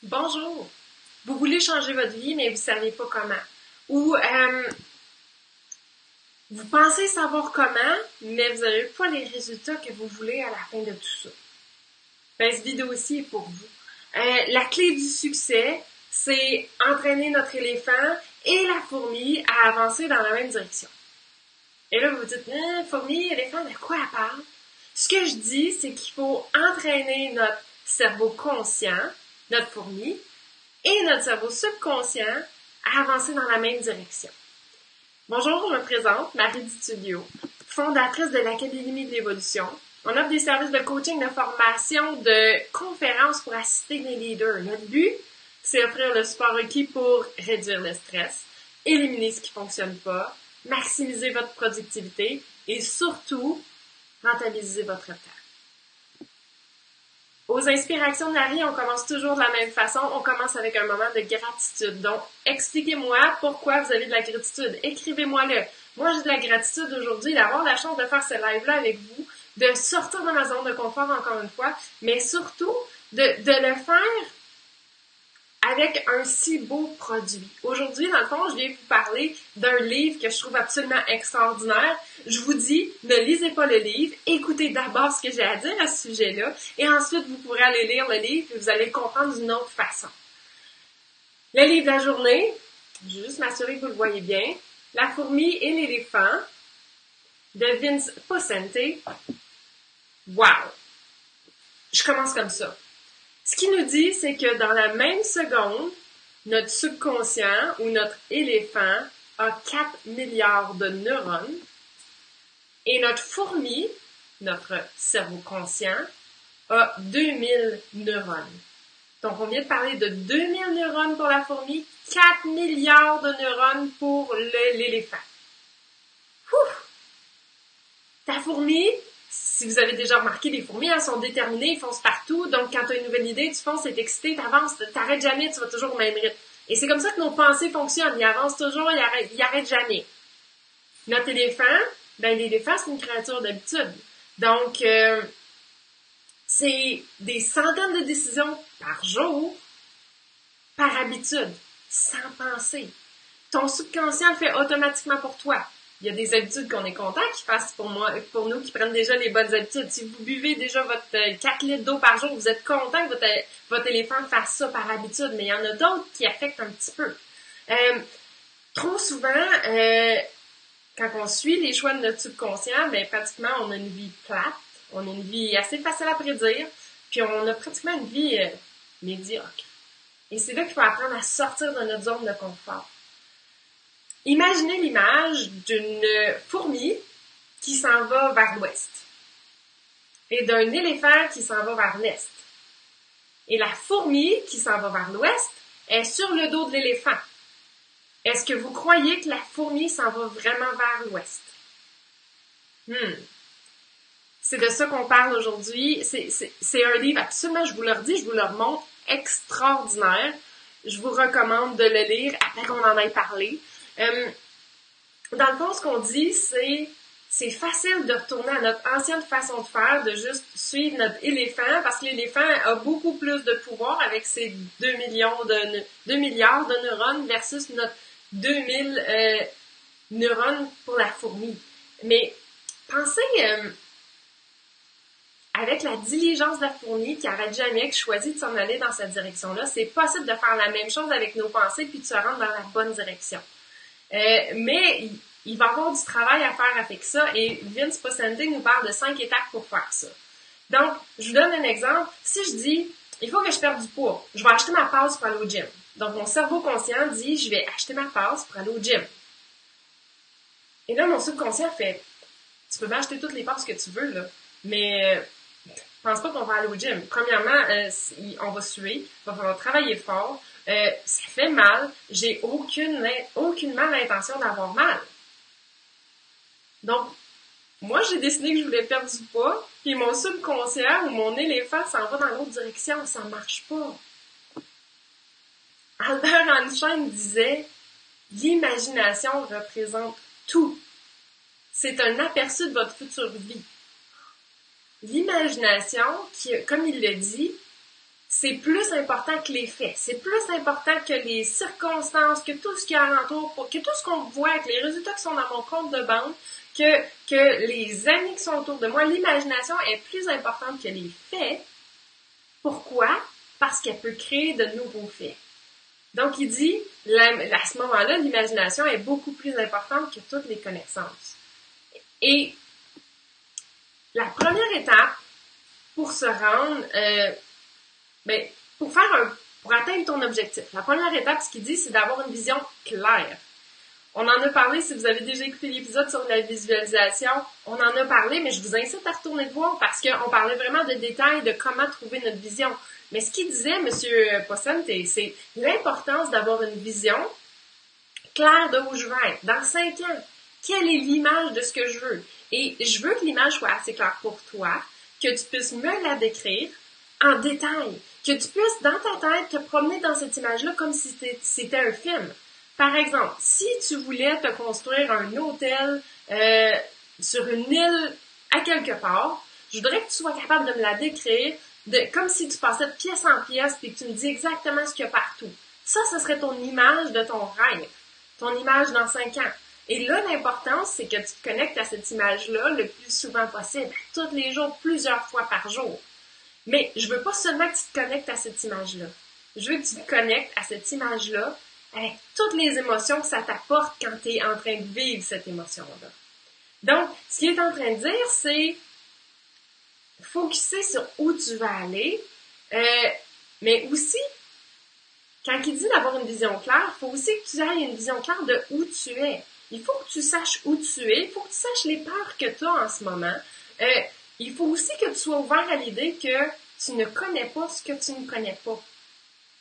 Bonjour! Vous voulez changer votre vie, mais vous ne savez pas comment. Ou vous pensez savoir comment, mais vous n'avez pas les résultats que vous voulez à la fin de tout ça. Ben, cette vidéo-ci est pour vous. La clé du succès, c'est entraîner notre éléphant et la fourmi à avancer dans la même direction. Et là, vous vous dites, fourmi, éléphant, de quoi elle parle? Ce que je dis, c'est qu'il faut entraîner notre cerveau conscient, notre fourmi, et notre cerveau subconscient à avancer dans la même direction. Bonjour, je me présente, Marie Ditulio, fondatrice de l'Académie de l'évolution. On offre des services de coaching, de formation, de conférences pour assister les leaders. Notre but, c'est offrir le support requis pour réduire le stress, éliminer ce qui ne fonctionne pas, maximiser votre productivité et surtout, rentabiliser votre temps. Aux inspirations de Marie, on commence toujours de la même façon. On commence avec un moment de gratitude. Donc, expliquez-moi pourquoi vous avez de la gratitude. Écrivez-moi-le. Moi, j'ai de la gratitude aujourd'hui d'avoir la chance de faire ce live-là avec vous, de sortir de ma zone de confort encore une fois, mais surtout de le faire avec un si beau produit. Aujourd'hui, dans le fond, je viens vous parler d'un livre que je trouve absolument extraordinaire. Je vous dis, ne lisez pas le livre, écoutez d'abord ce que j'ai à dire à ce sujet-là, et ensuite vous pourrez aller lire le livre et vous allez le comprendre d'une autre façon. Le livre de la journée, je vais juste m'assurer que vous le voyez bien, La fourmi et l'éléphant, de Vince Poscente. Wow! Je commence comme ça. Ce qu'il nous dit, c'est que dans la même seconde, notre subconscient ou notre éléphant a 4 milliards de neurones et notre fourmi, notre cerveau conscient, a 2000 neurones. Donc, on vient de parler de 2000 neurones pour la fourmi, 4 milliards de neurones pour l'éléphant. Ta fourmi, si vous avez déjà remarqué, les fourmis, elles sont déterminées, ils foncent partout. Donc, quand tu as une nouvelle idée, tu fonces, t'es excité, t'avances, t'arrêtes jamais, tu vas toujours au même rythme. Et c'est comme ça que nos pensées fonctionnent. Ils avancent toujours, ils arrêtent jamais. Notre éléphant, ben l'éléphant, c'est une créature d'habitude. Donc, c'est des centaines de décisions par jour, par habitude, sans penser. Ton subconscient le fait automatiquement pour toi. Il y a des habitudes qu'on est content qu'ils fassent pour nous qui prennent déjà les bonnes habitudes. Si vous buvez déjà votre 4 litres d'eau par jour, vous êtes content que votre éléphant fasse ça par habitude, mais il y en a d'autres qui affectent un petit peu. Trop souvent, quand on suit les choix de notre subconscient, ben pratiquement on a une vie plate, on a une vie assez facile à prédire, puis on a pratiquement une vie médiocre. Et c'est là qu'il faut apprendre à sortir de notre zone de confort. Imaginez l'image d'une fourmi qui s'en va vers l'ouest et d'un éléphant qui s'en va vers l'est. Et la fourmi qui s'en va vers l'ouest est sur le dos de l'éléphant. Est-ce que vous croyez que la fourmi s'en va vraiment vers l'ouest? C'est de ça qu'on parle aujourd'hui. C'est un livre absolument, je vous le redis, je vous le remontre, extraordinaire. Je vous recommande de le lire après qu'on en ait parlé. Dans le fond, ce qu'on dit, c'est facile de retourner à notre ancienne façon de faire, de juste suivre notre éléphant, parce que l'éléphant a beaucoup plus de pouvoir avec ses 2 milliards de neurones versus notre 2000 neurones pour la fourmi. Mais pensez avec la diligence de la fourmi qui arrête jamais, qui choisit de s'en aller dans cette direction-là, c'est possible de faire la même chose avec nos pensées puis de se rendre dans la bonne direction. Mais il va y avoir du travail à faire avec ça et Vince Poscente nous parle de 5 étapes pour faire ça. Donc, je vous donne un exemple. Si je dis, il faut que je perde du poids, je vais acheter ma passe pour aller au gym. Donc, mon cerveau conscient dit, je vais acheter ma passe pour aller au gym. Et là, mon subconscient fait, tu peux m'acheter toutes les passes que tu veux, là, mais pense pas qu'on va aller au gym. Premièrement, on va suer, il va falloir travailler fort, ça fait mal, j'ai aucunement l'intention d'avoir mal. Donc, moi, j'ai décidé que je voulais perdre du poids, puis mon subconscient ou mon éléphant s'en va dans l'autre direction, ça marche pas. Albert Einstein disait, l'imagination représente tout. C'est un aperçu de votre future vie. L'imagination, comme il le dit, c'est plus important que les faits. C'est plus important que les circonstances, que tout ce qui est alentour, que tout ce qu'on voit, que les résultats qui sont dans mon compte de banque, que les amis qui sont autour de moi. L'imagination est plus importante que les faits. Pourquoi? Parce qu'elle peut créer de nouveaux faits. Donc, il dit, à ce moment-là, l'imagination est beaucoup plus importante que toutes les connaissances. Et la première étape pour se rendre, pour atteindre ton objectif, la première étape, ce qu'il dit, c'est d'avoir une vision claire. On en a parlé, si vous avez déjà écouté l'épisode sur la visualisation, on en a parlé, mais je vous incite à retourner le voir parce qu'on parlait vraiment de détails de comment trouver notre vision. Mais ce qu'il disait, M. Posson, c'est l'importance d'avoir une vision claire de où je veux être. Dans 5 ans, quelle est l'image de ce que je veux? Et je veux que l'image soit assez claire pour toi, que tu puisses me la décrire en détail, que tu puisses, dans ta tête, te promener dans cette image-là comme si c'était un film. Par exemple, si tu voulais te construire un hôtel sur une île à quelque part, je voudrais que tu sois capable de me la décrire comme si tu passais de pièce en pièce et que tu me dis exactement ce qu'il y a partout. Ça, ce serait ton image de ton rêve, ton image dans 5 ans. Et là, l'importance, c'est que tu te connectes à cette image-là le plus souvent possible, tous les jours, plusieurs fois par jour. Mais je veux pas seulement que tu te connectes à cette image-là. Je veux que tu te connectes à cette image-là avec toutes les émotions que ça t'apporte quand tu es en train de vivre cette émotion-là. Donc, ce qu'il est en train de dire, c'est focusser sur où tu vas aller, mais aussi, quand il dit d'avoir une vision claire, il faut aussi que tu aies une vision claire de où tu es. Il faut que tu saches où tu es, il faut que tu saches les peurs que tu as en ce moment. Il faut aussi que tu sois ouvert à l'idée que tu ne connais pas ce que tu ne connais pas.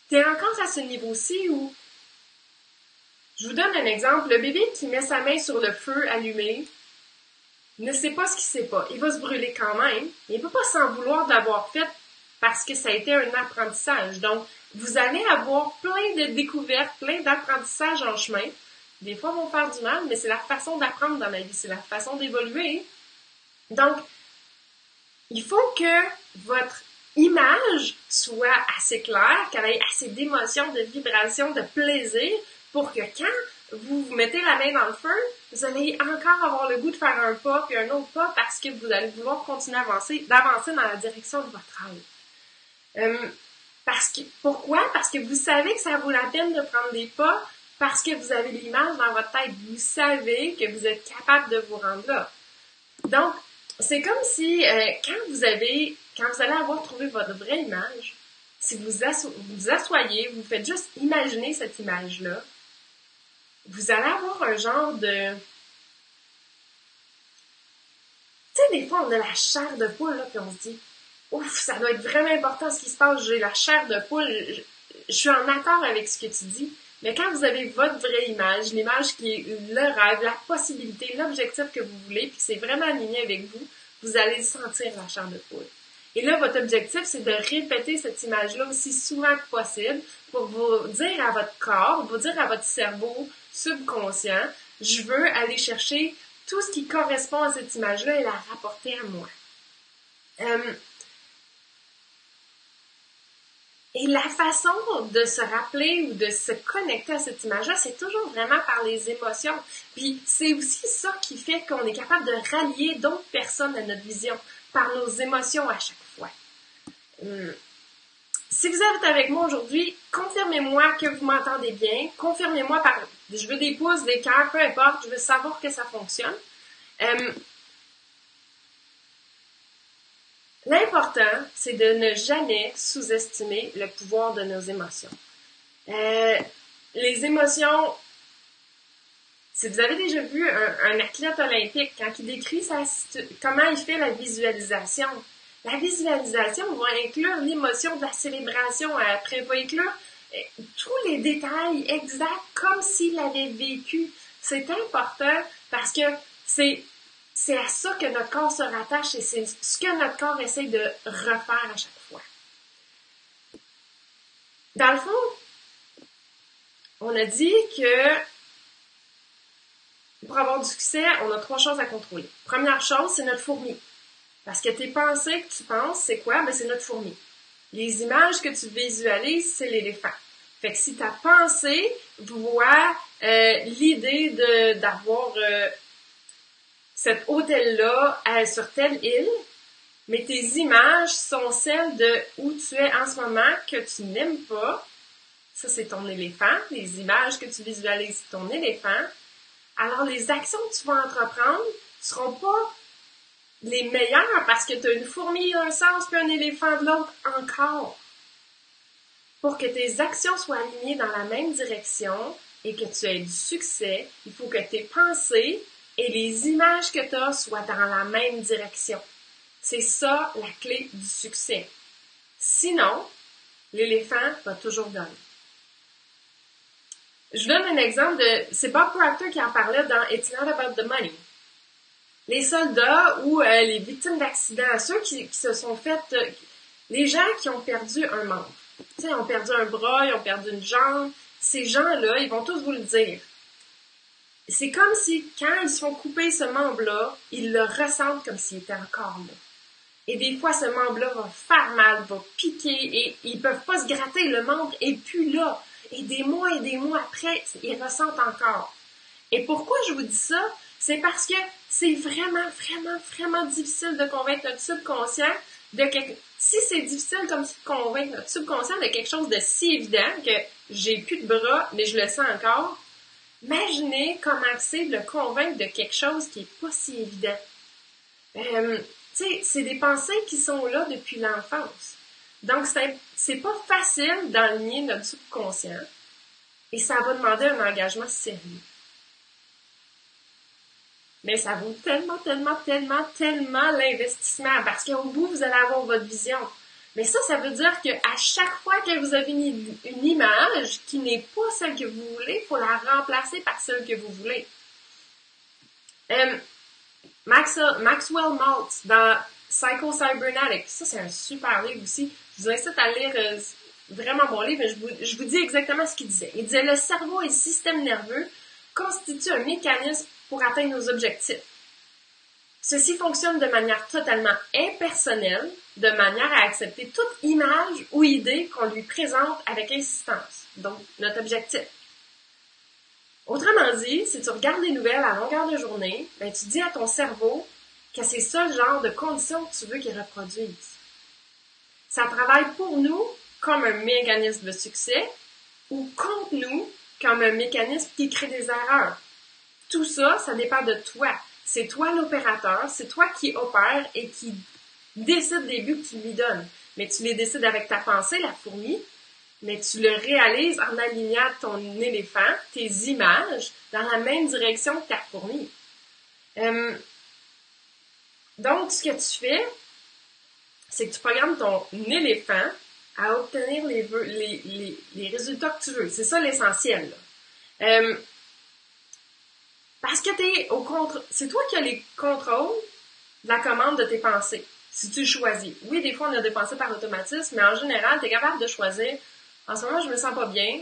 Tu es encore à ce niveau-ci où, je vous donne un exemple, le bébé qui met sa main sur le feu allumé ne sait pas ce qu'il sait pas. Il va se brûler quand même, mais il ne peut pas s'en vouloir d'avoir fait parce que ça a été un apprentissage. Donc, vous allez avoir plein de découvertes, plein d'apprentissages en chemin. Des fois, vont faire du mal, mais c'est la façon d'apprendre dans la vie, c'est la façon d'évoluer. Donc, il faut que votre image soit assez claire, qu'elle ait assez d'émotions, de vibrations, de plaisir, pour que quand vous mettez la main dans le feu, vous allez encore avoir le goût de faire un pas, puis un autre pas, parce que vous allez vouloir continuer d'avancer dans la direction de votre rêve. Pourquoi? Parce que vous savez que ça vaut la peine de prendre des pas, parce que vous avez l'image dans votre tête. Vous savez que vous êtes capable de vous rendre là. Donc, c'est comme si, quand vous allez avoir trouvé votre vraie image, si vous asseyez, vous faites juste imaginer cette image-là, vous allez avoir un genre de... Tu sais, des fois, on a la chair de poule, là, puis on se dit, ouf, ça doit être vraiment important ce qui se passe, j'ai la chair de poule, je suis en accord avec ce que tu dis. Mais quand vous avez votre vraie image, l'image qui est le rêve, la possibilité, l'objectif que vous voulez, puis que c'est vraiment aligné avec vous, vous allez sentir la chair de poule. Et là, votre objectif, c'est de répéter cette image-là aussi souvent que possible pour vous dire à votre corps, vous dire à votre cerveau subconscient, je veux aller chercher tout ce qui correspond à cette image-là et la rapporter à moi. Et la façon de se rappeler ou de se connecter à cette image-là, c'est toujours vraiment par les émotions. Puis c'est aussi ça qui fait qu'on est capable de rallier d'autres personnes à notre vision, par nos émotions à chaque fois. Si vous êtes avec moi aujourd'hui, confirmez-moi que vous m'entendez bien. Confirmez-moi par... Je veux des pouces, des cœurs, peu importe, je veux savoir que ça fonctionne. L'important, c'est de ne jamais sous-estimer le pouvoir de nos émotions. Les émotions, si vous avez déjà vu un athlète olympique, quand il décrit comment il fait la visualisation va inclure l'émotion de la célébration, après va inclure tous les détails exacts comme s'il l'avait vécu. C'est important parce que c'est à ça que notre corps se rattache et c'est ce que notre corps essaie de refaire à chaque fois. Dans le fond, on a dit que pour avoir du succès, on a 3 choses à contrôler. Première chose, c'est notre fourmi. Parce que tes pensées que tu penses, c'est quoi? Ben, c'est notre fourmi. Les images que tu visualises, c'est l'éléphant. Fait que si ta pensée voit l'idée d'avoir cet hôtel-là sur telle île, mais tes images sont celles de où tu es en ce moment, que tu n'aimes pas, ça c'est ton éléphant, les images que tu visualises, c'est ton éléphant, alors les actions que tu vas entreprendre ne seront pas les meilleures parce que tu as une fourmi d'un sens puis un éléphant de l'autre encore. Pour que tes actions soient alignées dans la même direction et que tu aies du succès, il faut que tes pensées et les images que tu as soient dans la même direction. C'est ça la clé du succès. Sinon, l'éléphant va toujours gagner. Je donne un exemple c'est Bob Proctor qui en parlait dans It's Not About the Money. Les soldats ou les victimes d'accidents, ceux qui se sont fait, les gens qui ont perdu un membre. Tu sais, ils ont perdu un bras, ils ont perdu une jambe. Ces gens-là, ils vont tous vous le dire. C'est comme si, quand ils se font couper ce membre-là, ils le ressentent comme s'il était encore là. Et des fois, ce membre-là va faire mal, va piquer, et ils peuvent pas se gratter. Le membre est plus là. Et des mois après, ils ressentent encore. Et pourquoi je vous dis ça? C'est parce que c'est vraiment, vraiment, vraiment difficile de convaincre notre subconscient si c'est difficile comme de convaincre notre subconscient de quelque chose de si évident que j'ai plus de bras, mais je le sens encore, imaginez comment c'est de le convaincre de quelque chose qui est pas si évident. Tu sais, c'est des pensées qui sont là depuis l'enfance. Donc, c'est pas facile d'aligner notre subconscient et ça va demander un engagement sérieux. Mais ça vaut tellement, tellement, tellement, tellement l'investissement parce qu'au bout, vous allez avoir votre vision. Mais ça veut dire qu'à chaque fois que vous avez une image qui n'est pas celle que vous voulez, il faut la remplacer par celle que vous voulez. Maxwell Maltz, dans Psycho-Cybernetics, ça c'est un super livre aussi. Je vous incite à lire vraiment bon livre, mais je vous dis exactement ce qu'il disait. Il disait « Le cerveau et le système nerveux constituent un mécanisme pour atteindre nos objectifs. Ceci fonctionne de manière totalement impersonnelle, de manière à accepter toute image ou idée qu'on lui présente avec insistance. Donc, notre objectif. Autrement dit, si tu regardes les nouvelles à longueur de journée, ben, tu dis à ton cerveau que c'est ça le genre de conditions que tu veux qu'il reproduise. Ça travaille pour nous comme un mécanisme de succès ou contre nous comme un mécanisme qui crée des erreurs. Tout ça, ça dépend de toi. C'est toi l'opérateur, c'est toi qui opère et qui décide des buts que tu lui donnes. Mais tu les décides avec ta pensée, la fourmi, mais tu le réalises en alignant ton éléphant, tes images, dans la même direction que ta fourmi. Donc, ce que tu fais, c'est que tu programmes ton éléphant à obtenir les résultats que tu veux. C'est ça l'essentiel, là. Parce que c'est toi qui as les contrôles de la commande de tes pensées, si tu le choisis. Oui, des fois, on a des pensées par automatisme, mais en général, tu es capable de choisir. En ce moment, je me sens pas bien,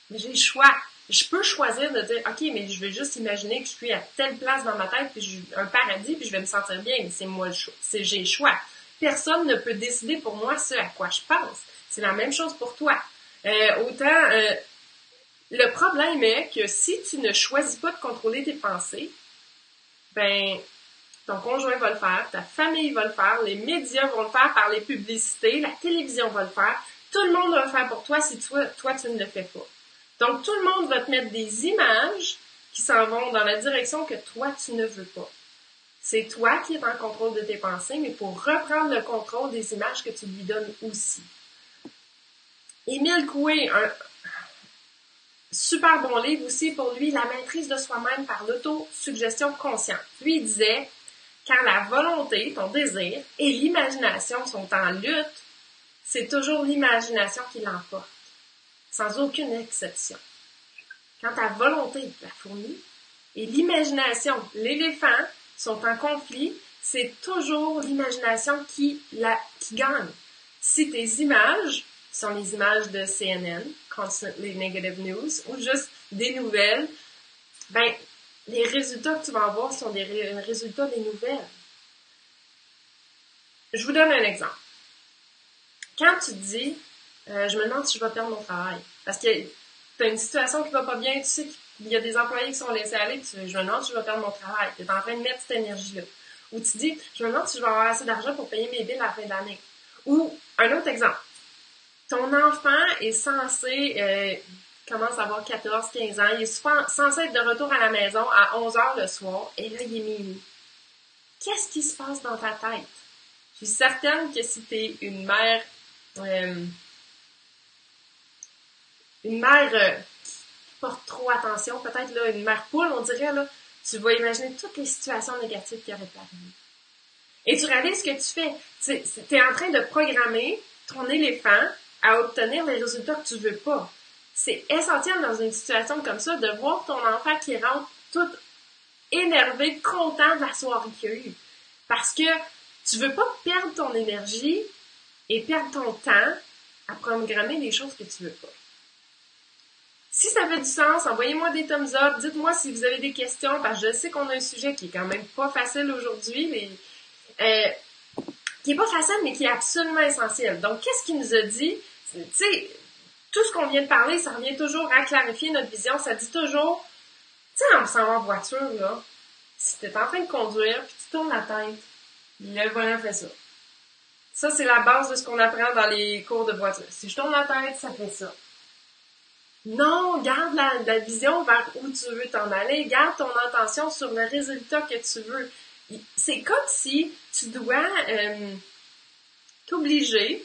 mais j'ai le choix. Je peux choisir de dire, OK, mais je vais juste imaginer que je suis à telle place dans ma tête, puis j'ai un paradis, puis je vais me sentir bien, mais c'est moi le choix. J'ai le choix. Personne ne peut décider pour moi ce à quoi je pense. C'est la même chose pour toi. Le problème est que si tu ne choisis pas de contrôler tes pensées, ben, ton conjoint va le faire, ta famille va le faire, les médias vont le faire par les publicités, la télévision va le faire, tout le monde va le faire pour toi si toi tu ne le fais pas. Donc, tout le monde va te mettre des images qui s'en vont dans la direction que toi, tu ne veux pas. C'est toi qui es en contrôle de tes pensées, mais pour reprendre le contrôle des images que tu lui donnes aussi. Émile Coué, un super bon livre aussi pour lui, La maîtrise de soi-même par l'autosuggestion consciente. Lui, il disait, quand la volonté, ton désir et l'imagination sont en lutte, c'est toujours l'imagination qui l'emporte, sans aucune exception. Quand ta volonté, la fourmi, et l'imagination, l'éléphant, sont en conflit, c'est toujours l'imagination qui gagne. Si tes images sont les images de CNN, Constantly Negative News, ou juste des nouvelles, ben, les résultats que tu vas avoir sont des résultats des nouvelles. Je vous donne un exemple. Quand tu te dis, je me demande si je vais perdre mon travail, parce que tu as une situation qui va pas bien, tu sais qu'il y a des employés qui sont laissés aller, je me demande si je vais perdre mon travail, tu es en train de mettre cette énergie-là. Ou tu dis, je me demande si je vais avoir assez d'argent pour payer mes billes à la fin de l'année. Ou, un autre exemple, ton enfant est censé, commence à avoir 14-15 ans, il est censé être de retour à la maison à 11h le soir, et là, il est minuit. Qu'est-ce qui se passe dans ta tête? Je suis certaine que si t'es une mère qui porte trop attention, peut-être là, une mère poule, on dirait, là, tu vas imaginer toutes les situations négatives qui auraient pu arriver. Et tu réalises ce que tu fais. Tu es en train de programmer ton éléphant à obtenir les résultats que tu veux pas. C'est essentiel dans une situation comme ça de voir ton enfant qui rentre tout énervé, content de la soirée qu'il y a eu. Parce que tu veux pas perdre ton énergie et perdre ton temps à programmer des choses que tu veux pas. Si ça fait du sens, envoyez-moi des thumbs up, dites-moi si vous avez des questions, parce que je sais qu'on a un sujet qui est quand même pas facile aujourd'hui, qui est pas facile, mais qui est absolument essentiel. Donc, qu'est-ce qu'il nous a dit? Tu sais, tout ce qu'on vient de parler, ça revient toujours à clarifier notre vision. Ça dit toujours, tu sais, on s'en va en voiture, là, si t'es en train de conduire, puis tu tournes la tête, le volant fait ça. Ça, c'est la base de ce qu'on apprend dans les cours de voiture. Si je tourne la tête, ça fait ça. Non, garde la vision vers où tu veux t'en aller. Garde ton attention sur le résultat que tu veux. C'est comme si tu dois t'obliger,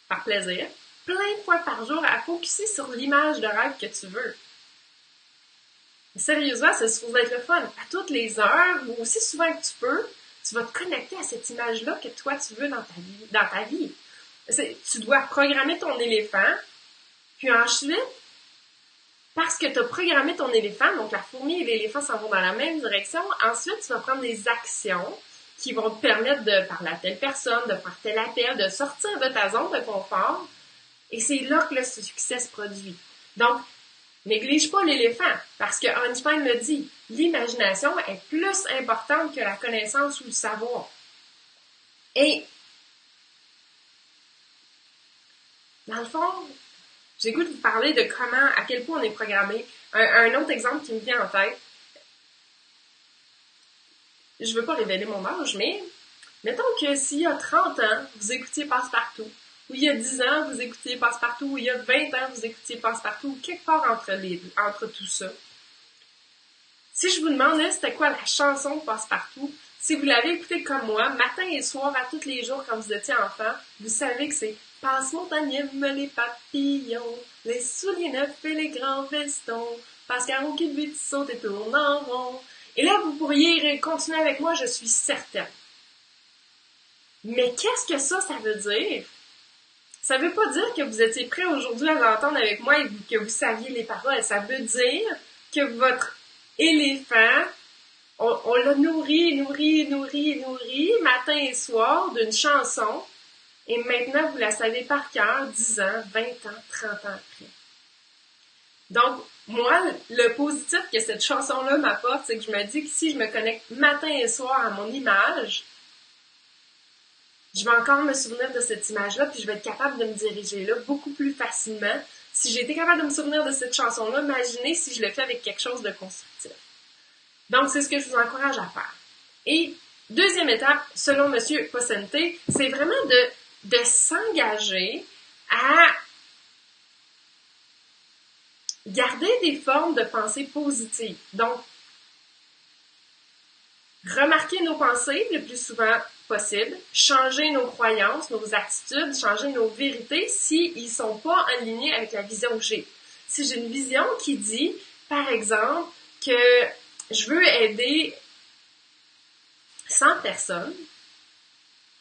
par plaisir, plein de fois par jour à focusser sur l'image de rêve que tu veux. Sérieusement, c'est supposé être le fun. À toutes les heures, ou aussi souvent que tu peux, tu vas te connecter à cette image-là que toi tu veux dans ta vie. Tu dois programmer ton éléphant, puis ensuite, parce que tu as programmé ton éléphant, donc la fourmi et l'éléphant s'en vont dans la même direction, ensuite tu vas prendre des actions qui vont te permettre de parler à telle personne, de faire tel appel, de sortir de ta zone de confort, et c'est là que le succès se produit. Donc, néglige pas l'éléphant, parce que Einstein le dit, l'imagination est plus importante que la connaissance ou le savoir. Et, dans le fond, j'ai goût de vous parler de comment, à quel point on est programmé. Un autre exemple qui me vient en tête, je veux pas révéler mon âge, mais mettons que s'il y a 30 ans, vous écoutiez Passe-Partout, ou il y a 10 ans, vous écoutiez Passe-Partout, ou il y a 20 ans, vous écoutiez Passe-Partout, ou quelque part entre tout ça. Si je vous demandais c'était quoi la chanson de Passe-Partout, si vous l'avez écouté comme moi, matin et soir, à tous les jours quand vous étiez enfant, vous savez que c'est Passe montagne, les papillons, les souliers neufs et les grands vestons, Pascaron qui but saute et tourne en rond. Et là, vous pourriez continuer avec moi, je suis certaine. Mais qu'est-ce que ça veut dire? Ça veut pas dire que vous étiez prêt aujourd'hui à l'entendre avec moi et que vous saviez les paroles. Ça veut dire que votre éléphant, on l'a nourri, matin et soir d'une chanson. Et maintenant, vous la savez par cœur, 10 ans, 20 ans, 30 ans après. Donc, moi, le positif que cette chanson-là m'apporte, c'est que je me dis que si je me connecte matin et soir à mon image, je vais encore me souvenir de cette image-là, puis je vais être capable de me diriger là beaucoup plus facilement. Si j'ai été capable de me souvenir de cette chanson-là, imaginez si je le fais avec quelque chose de constructif. Donc, c'est ce que je vous encourage à faire. Et deuxième étape, selon M. Pocente, c'est vraiment de s'engager à garder des formes de pensée positives. Donc, remarquer nos pensées le plus souvent possible, changer nos croyances, nos attitudes, changer nos vérités s'ils ne sont pas alignés avec la vision que j'ai. Si j'ai une vision qui dit, par exemple, que je veux aider 100 personnes,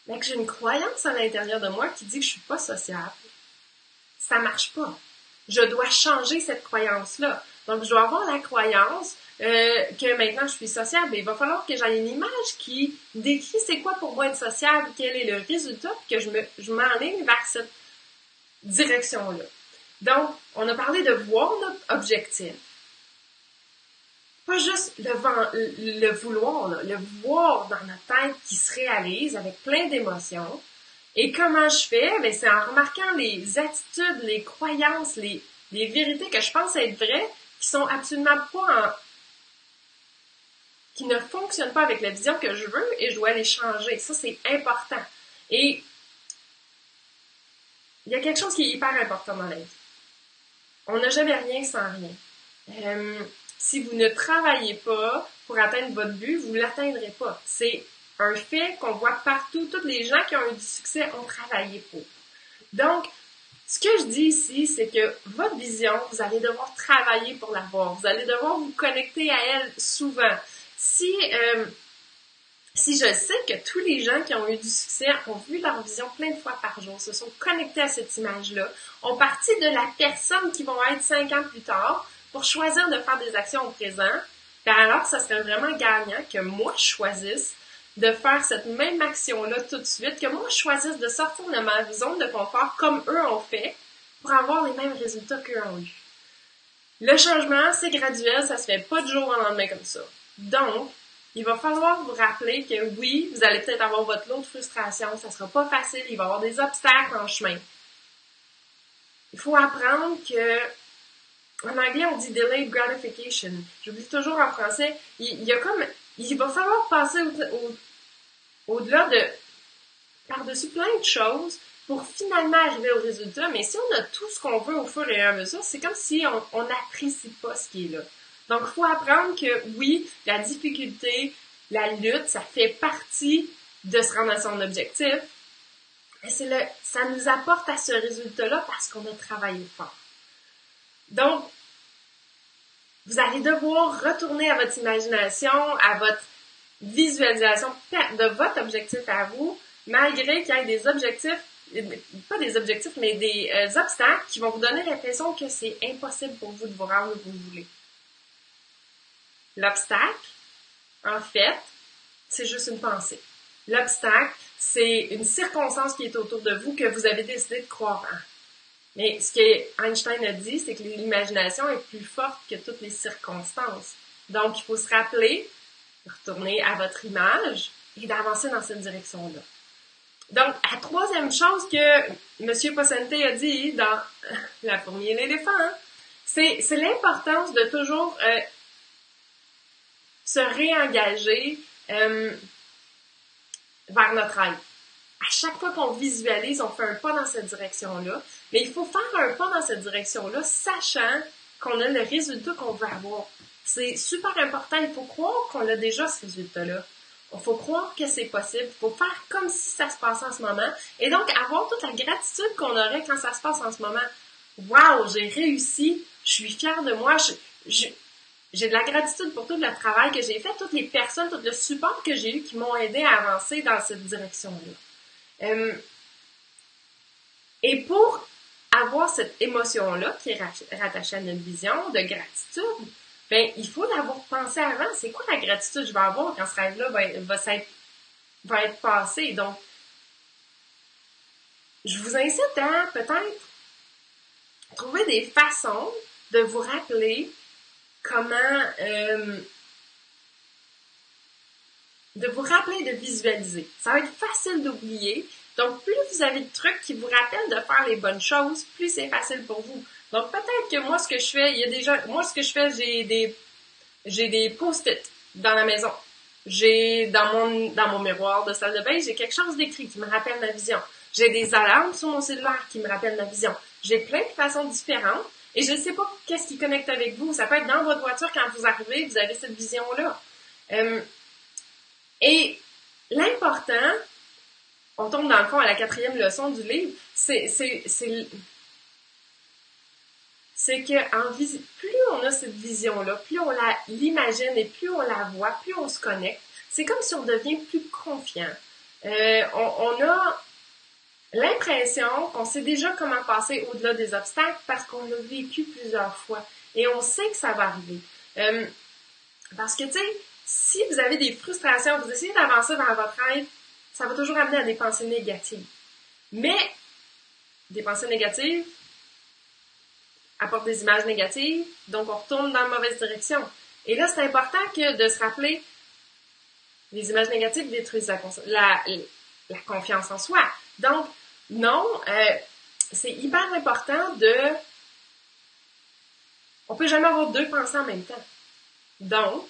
mais que j'ai une croyance à l'intérieur de moi qui dit que je suis pas sociable, ça marche pas. Je dois changer cette croyance-là. Donc, je dois avoir la croyance que maintenant je suis sociable. Et il va falloir que j'aie une image qui décrit c'est quoi pour moi être sociable, quel est le résultat, que je m'enligne vers cette direction-là. Donc, on a parlé de voir notre objectif. Pas juste le vouloir, là, le voir dans notre tête qui se réalise avec plein d'émotions. Et comment je fais? Ben, c'est en remarquant les attitudes, les croyances, les vérités que je pense être vraies, qui sont absolument pas qui ne fonctionnent pas avec la vision que je veux, et je dois les changer. Ça, c'est important. Et il y a quelque chose qui est hyper important dans la vie. On n'a jamais rien sans rien. Si vous ne travaillez pas pour atteindre votre but, vous ne l'atteindrez pas. C'est un fait qu'on voit partout. Tous les gens qui ont eu du succès ont travaillé pour. Donc, ce que je dis ici, c'est que votre vision, vous allez devoir travailler pour l'avoir. Vous allez devoir vous connecter à elle souvent. Si je sais que tous les gens qui ont eu du succès ont vu leur vision plein de fois par jour, se sont connectés à cette image-là, ont parti de la personne qui vont être 5 ans plus tard pour choisir de faire des actions au présent, ben alors ça serait vraiment gagnant que moi je choisisse de faire cette même action-là tout de suite, que moi je choisisse de sortir de ma zone de confort comme eux ont fait pour avoir les mêmes résultats qu'eux ont eu. Le changement, c'est graduel, ça se fait pas du jour au lendemain comme ça. Donc, il va falloir vous rappeler que oui, vous allez peut-être avoir votre lot de frustration, ça sera pas facile, il va y avoir des obstacles en chemin. Il faut apprendre que, en anglais on dit delayed gratification, j'oublie toujours en français, il va falloir passer au-delà de, par-dessus plein de choses pour finalement arriver au résultat, mais si on a tout ce qu'on veut au fur et à mesure, c'est comme si on n'apprécie pas ce qui est là. Donc, il faut apprendre que, oui, la difficulté, la lutte, ça fait partie de se rendre à son objectif. Mais ça nous apporte à ce résultat-là parce qu'on a travaillé fort. Donc, vous allez devoir retourner à votre imagination, à votre visualisation de votre objectif à vous, malgré qu'il y ait des objectifs, pas des objectifs, mais des obstacles qui vont vous donner l'impression que c'est impossible pour vous de vous rendre où vous voulez. L'obstacle, en fait, c'est juste une pensée. L'obstacle, c'est une circonstance qui est autour de vous que vous avez décidé de croire en. Mais ce que Einstein a dit, c'est que l'imagination est plus forte que toutes les circonstances. Donc, il faut se rappeler, retourner à votre image et d'avancer dans cette direction-là. Donc, la troisième chose que M. Pocente a dit dans La fourmi et l'éléphant, c'est l'importance de toujours se réengager vers notre rêve. À chaque fois qu'on visualise, on fait un pas dans cette direction-là, mais il faut faire un pas dans cette direction-là, sachant qu'on a le résultat qu'on veut avoir. C'est super important, il faut croire qu'on a déjà ce résultat-là. Il faut croire que c'est possible, il faut faire comme si ça se passait en ce moment, et donc avoir toute la gratitude qu'on aurait quand ça se passe en ce moment. Wow, j'ai réussi, je suis fière de moi, j'ai de la gratitude pour tout le travail que j'ai fait, toutes les personnes, tout le support que j'ai eu qui m'ont aidé à avancer dans cette direction-là. Et pour avoir cette émotion-là qui est rattachée à notre vision de gratitude, ben il faut l'avoir pensé avant. C'est quoi la gratitude que je vais avoir quand ce rêve-là va être passé? Donc, je vous incite à peut-être trouver des façons de vous rappeler comment de visualiser. Ça va être facile d'oublier. Donc, plus vous avez de trucs qui vous rappellent de faire les bonnes choses, plus c'est facile pour vous. Donc, peut-être que moi, ce que je fais, j'ai des post-it dans la maison. J'ai dans mon miroir de salle de bain, j'ai quelque chose d'écrit qui me rappelle ma vision. J'ai des alarmes sur mon cellulaire qui me rappellent ma vision. J'ai plein de façons différentes. Et je ne sais pas qu'est-ce qui connecte avec vous. Ça peut être dans votre voiture quand vous arrivez, vous avez cette vision-là. Et l'important, on tombe dans le fond à la 4e leçon du livre, c'est que plus on a cette vision-là, plus on l'imagine et plus on la voit, plus on se connecte. C'est comme si on devient plus confiant. On a l'impression qu'on sait déjà comment passer au-delà des obstacles parce qu'on l'a vécu plusieurs fois. Et on sait que ça va arriver. Parce que, tu sais, si vous avez des frustrations, vous essayez d'avancer dans votre rêve, ça va toujours amener à des pensées négatives. Mais, des pensées négatives apportent des images négatives, donc on retourne dans la mauvaise direction. Et là, c'est important de se rappeler, les images négatives détruisent la confiance en soi. Donc, non, c'est hyper important on peut jamais avoir deux pensées en même temps. Donc,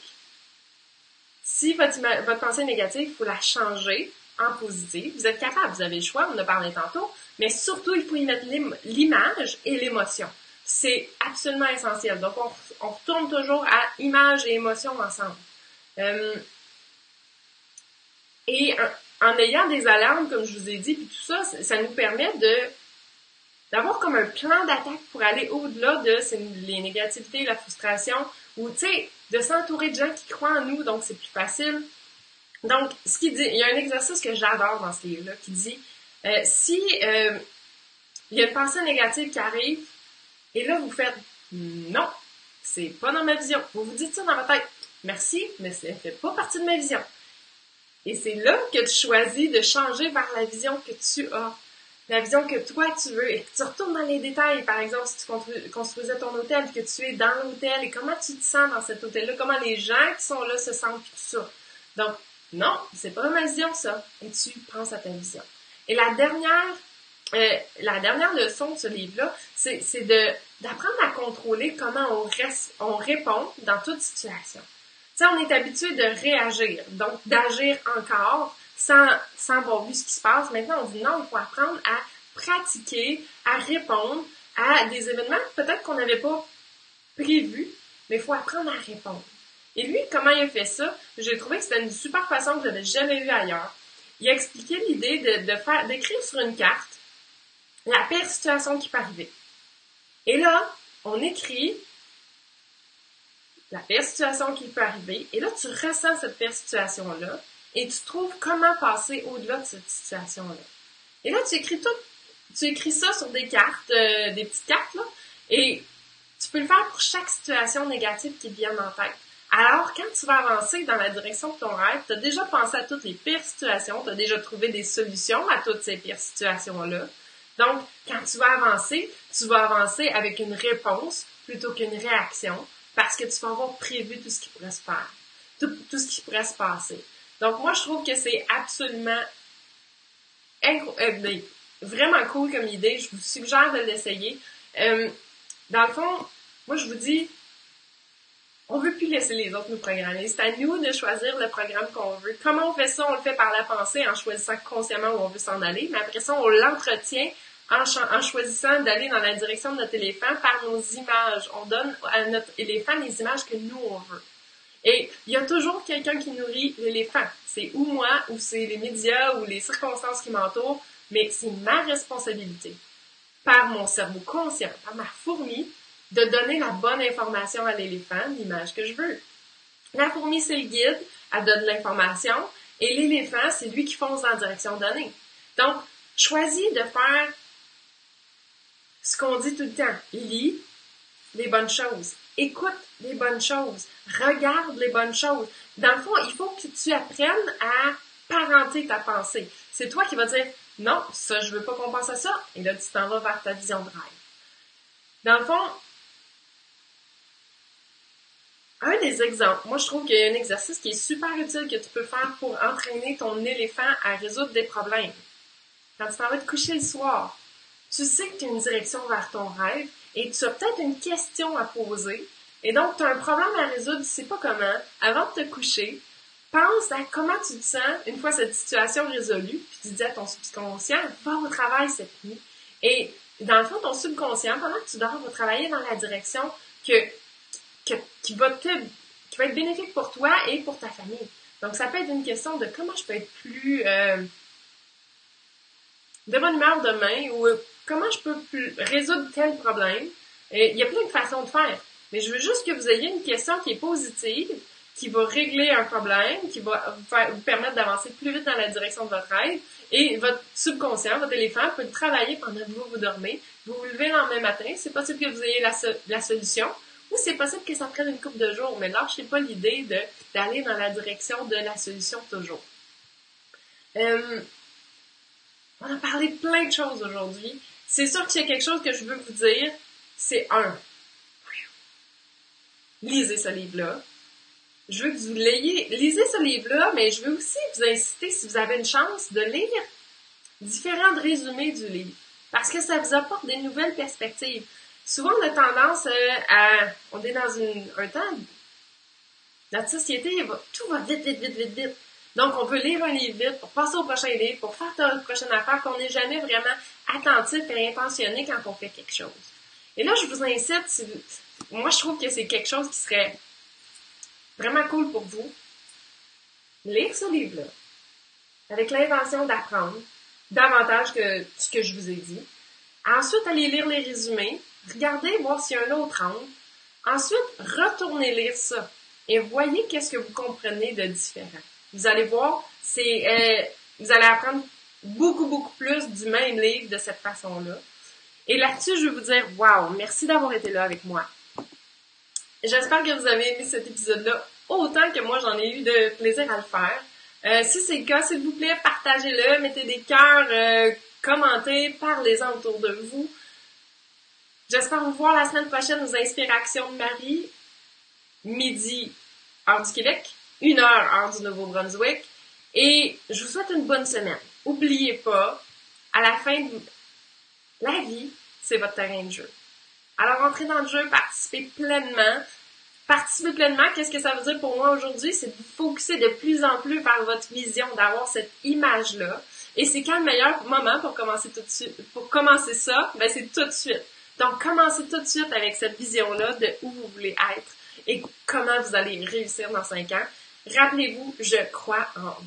si votre pensée est négative, il faut la changer en positive. Vous êtes capable, vous avez le choix, on en a parlé tantôt, mais surtout, il faut y mettre l'image et l'émotion. C'est absolument essentiel. Donc, on retourne toujours à image et émotion ensemble. Et en ayant des alarmes, comme je vous ai dit, puis tout ça, ça nous permet d'avoir comme un plan d'attaque pour aller au-delà de les négativités, la frustration, ou, tu sais, de s'entourer de gens qui croient en nous, donc c'est plus facile. Donc, ce qu'il dit, il y a un exercice que j'adore dans ce livre-là, qui dit, si il y a une pensée négative qui arrive, et là, vous faites, non, c'est pas dans ma vision. Vous vous dites ça dans votre tête, merci, mais ça fait pas partie de ma vision. Et c'est là que tu choisis de changer vers la vision que tu as. La vision que toi tu veux, et que tu retournes dans les détails. Par exemple, si tu construisais ton hôtel, que tu es dans l'hôtel, et comment tu te sens dans cet hôtel-là, comment les gens qui sont là se sentent, tout ça. Donc, non, c'est pas ma vision, ça. Et tu penses à ta vision. Et la dernière leçon de ce livre-là, c'est d'apprendre à contrôler comment on répond dans toute situation. Tu sais, on est habitué de réagir, donc d'agir encore, sans avoir vu ce qui se passe. Maintenant, on dit non, il faut apprendre à pratiquer, à répondre à des événements peut-être qu'on n'avait pas prévus, mais il faut apprendre à répondre. Et lui, comment il a fait ça? J'ai trouvé que c'était une super façon que je n'avais jamais vue ailleurs. Il a expliqué l'idée d'écrire sur une carte la pire situation qui peut arriver. Et là, on écrit la pire situation qui peut arriver, et là, tu ressens cette pire situation-là, et tu trouves comment passer au-delà de cette situation-là. Et là, tu écris ça sur des cartes, des petites cartes, là, et tu peux le faire pour chaque situation négative qui te vient en tête. Alors, quand tu vas avancer dans la direction de ton rêve, tu as déjà pensé à toutes les pires situations, tu as déjà trouvé des solutions à toutes ces pires situations-là. Donc, quand tu vas avancer avec une réponse plutôt qu'une réaction, parce que tu vas avoir prévu tout ce qui pourrait se faire, tout ce qui pourrait se passer. Donc, moi, je trouve que c'est absolument vraiment cool comme idée. Je vous suggère de l'essayer. Dans le fond, moi, je vous dis, on veut plus laisser les autres nous programmer. C'est à nous de choisir le programme qu'on veut. Comment on fait ça? On le fait par la pensée, en choisissant consciemment où on veut s'en aller. Mais après ça, on l'entretient en choisissant d'aller dans la direction de notre éléphant par nos images. On donne à notre éléphant les images que nous, on veut. Et il y a toujours quelqu'un qui nourrit l'éléphant. C'est ou moi, ou c'est les médias, ou les circonstances qui m'entourent, mais c'est ma responsabilité, par mon cerveau conscient, par ma fourmi, de donner la bonne information à l'éléphant, l'image que je veux. La fourmi, c'est le guide, elle donne l'information, et l'éléphant, c'est lui qui fonce dans la direction donnée. Donc, choisis de faire ce qu'on dit tout le temps. Lis les bonnes choses. Écoute les bonnes choses. Regarde les bonnes choses. Dans le fond, il faut que tu apprennes à parenter ta pensée. C'est toi qui vas dire « Non, ça, je veux pas qu'on pense à ça. » Et là, tu t'en vas vers ta vision de rêve. Dans le fond, un des exemples, moi je trouve qu'il y a un exercice qui est super utile que tu peux faire pour entraîner ton éléphant à résoudre des problèmes. Quand tu t'en vas te coucher le soir, tu sais que tu as une direction vers ton rêve et tu as peut-être une question à poser. Et donc, tu as un problème à résoudre, tu sais pas comment. Avant de te coucher, pense à comment tu te sens une fois cette situation résolue, puis tu dis à ton subconscient, va au travail cette nuit. Et dans le fond, ton subconscient, pendant que tu dors, va travailler dans la direction qui va être bénéfique pour toi et pour ta famille. Donc, ça peut être une question de comment je peux être plus de bonne humeur demain, ou comment je peux résoudre tel problème. Il y a plein de façons de faire. Mais je veux juste que vous ayez une question qui est positive, qui va régler un problème, qui va vous permettre d'avancer plus vite dans la direction de votre rêve. Et votre subconscient, votre éléphant, peut travailler pendant que vous dormez. Vous vous levez le lendemain matin, c'est possible que vous ayez la solution, ou c'est possible que ça prenne une couple de jours. Mais lâchez pas l'idée d'aller dans la direction de la solution toujours. On a parlé de plein de choses aujourd'hui. C'est sûr qu'il y a quelque chose que je veux vous dire. C'est lisez ce livre-là. Je veux que vous lisez ce livre-là, mais je veux aussi vous inciter, si vous avez une chance, de lire différents résumés du livre. Parce que ça vous apporte des nouvelles perspectives. Souvent, on a tendance on est dans un temps, notre société, tout va vite, vite, vite, vite, vite. Donc, on peut lire un livre vite pour passer au prochain livre, pour faire notre prochaine affaire, qu'on n'est jamais vraiment attentif et intentionné quand on fait quelque chose. Et là, je vous incite, moi, je trouve que c'est quelque chose qui serait vraiment cool pour vous. Lire ce livre-là, avec l'intention d'apprendre davantage que ce que je vous ai dit. Ensuite, allez lire les résumés, regardez, voir s'il y a un autre angle. Ensuite, retournez lire ça et voyez qu'est-ce que vous comprenez de différent. Vous allez voir, vous allez apprendre beaucoup, beaucoup plus du même livre de cette façon-là. Et là-dessus, je vais vous dire, wow, merci d'avoir été là avec moi. J'espère que vous avez aimé cet épisode-là autant que moi, j'en ai eu de plaisir à le faire. Si c'est le cas, s'il vous plaît, partagez-le, mettez des cœurs, commentez, parlez-en autour de vous. J'espère vous voir la semaine prochaine aux Inspirations de Marie, midi, heure du Québec, 1h, heure du Nouveau-Brunswick. Et je vous souhaite une bonne semaine. N'oubliez pas, à la fin de la vie, c'est votre terrain de jeu. Alors, entrez dans le jeu, participez pleinement. Participer pleinement, qu'est-ce que ça veut dire pour moi aujourd'hui? C'est de vous focuser de plus en plus vers votre vision, d'avoir cette image-là. Et c'est quand le meilleur moment pour commencer tout de suite, pour commencer ça? Ben, c'est tout de suite. Donc, commencez tout de suite avec cette vision-là de où vous voulez être et comment vous allez réussir dans 5 ans. Rappelez-vous, je crois en vous.